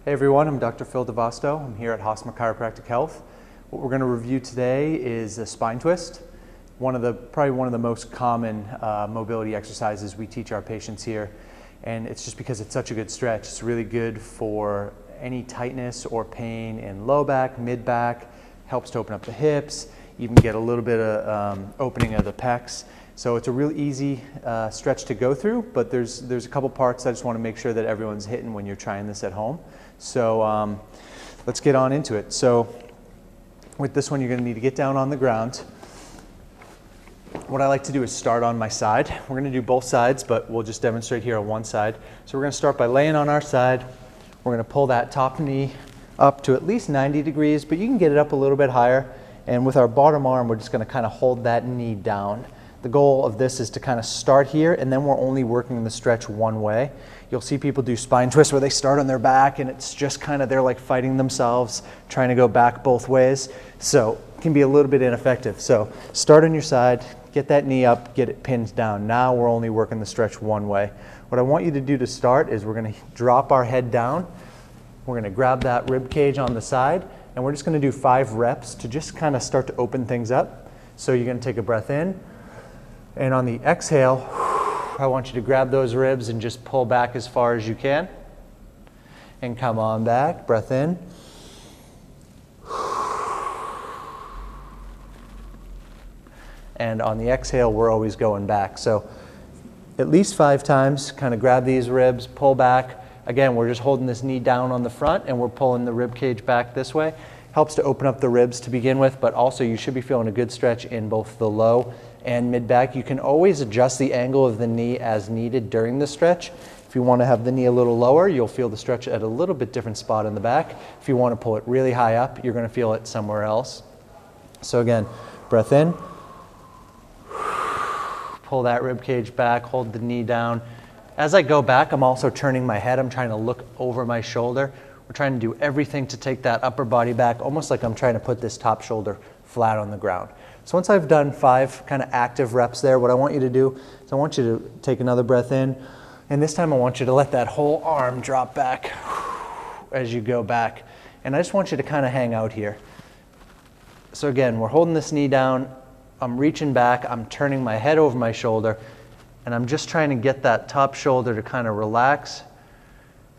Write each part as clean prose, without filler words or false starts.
Hey everyone, I'm Dr. DeVasto. I'm here at Hosmer Chiropractic Health. What we're going to review today is a spine twist. Probably one of the most common mobility exercises we teach our patients here. And it's just because it's such a good stretch. It's really good for any tightness or pain in low back, mid back, helps to open up the hips, even get a little bit of opening of the pecs. So it's a real easy stretch to go through, but there's a couple parts I just want to make sure that everyone's hitting when you're trying this at home. So let's get on into it. So with this one, you're going to need to get down on the ground. What I like to do is start on my side. We're going to do both sides, but we'll just demonstrate here on one side. So we're going to start by laying on our side. We're going to pull that top knee up to at least 90 degrees, but you can get it up a little bit higher. And with our bottom arm, we're just going to kind of hold that knee down. The goal of this is to kind of start here, and then we're only working the stretch one way. You'll see people do spine twists where they start on their back, and it's just kind of, they're like fighting themselves, trying to go back both ways. So it can be a little bit ineffective. So start on your side, get that knee up, get it pinned down. Now we're only working the stretch one way. What I want you to do to start is we're going to drop our head down. We're going to grab that rib cage on the side, and we're just going to do 5 reps to just kind of start to open things up. So you're going to take a breath in. And on the exhale, I want you to grab those ribs and just pull back as far as you can. And come on back, breath in. And on the exhale, we're always going back. So at least 5 times, kind of grab these ribs, pull back. Again, we're just holding this knee down on the front and we're pulling the rib cage back this way. Helps to open up the ribs to begin with, but also you should be feeling a good stretch in both the low and mid back. You can always adjust the angle of the knee as needed during the stretch. If you want to have the knee a little lower, you'll feel the stretch at a little bit different spot in the back. If you want to pull it really high up, you're going to feel it somewhere else. So again, breath in. Pull that rib cage back, hold the knee down. As I go back, I'm also turning my head. I'm trying to look over my shoulder. We're trying to do everything to take that upper body back, almost like I'm trying to put this top shoulder flat on the ground. So once I've done 5 kind of active reps there, what I want you to do is I want you to take another breath in, and this time I want you to let that whole arm drop back as you go back. And I just want you to kind of hang out here. So again, we're holding this knee down, I'm reaching back, I'm turning my head over my shoulder, and I'm just trying to get that top shoulder to kind of relax.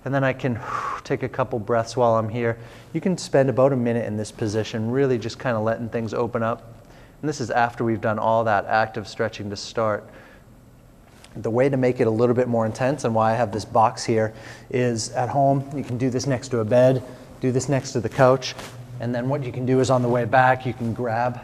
And then I can take a couple breaths while I'm here. You can spend about a minute in this position, really just kind of letting things open up. And this is after we've done all that active stretching to start. The way to make it a little bit more intense, and why I have this box here, is at home, you can do this next to a bed, do this next to the couch, and then what you can do is on the way back, you can grab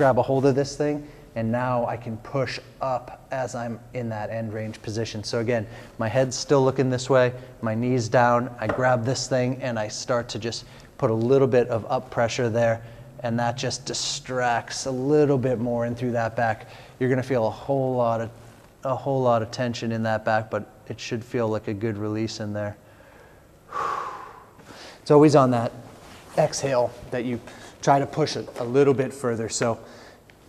a hold of this thing, and now I can push up as I'm in that end range position. So again, my head's still looking this way, my knee's down, I grab this thing and I start to just put a little bit of up pressure there, and that just distracts a little bit more in through that back. You're gonna feel a whole lot of tension in that back, but it should feel like a good release in there. It's always on that exhale that you try to push it a little bit further. So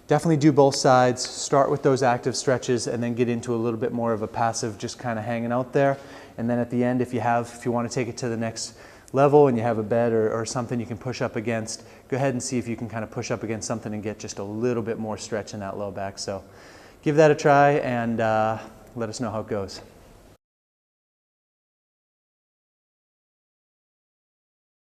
definitely do both sides, start with those active stretches and then get into a little bit more of a passive, just kind of hanging out there. And then at the end, if you want to take it to the next level and you have a bed or something you can push up against, go ahead and see if you can kind of push up against something and get just a little bit more stretch in that low back. So give that a try and let us know how it goes.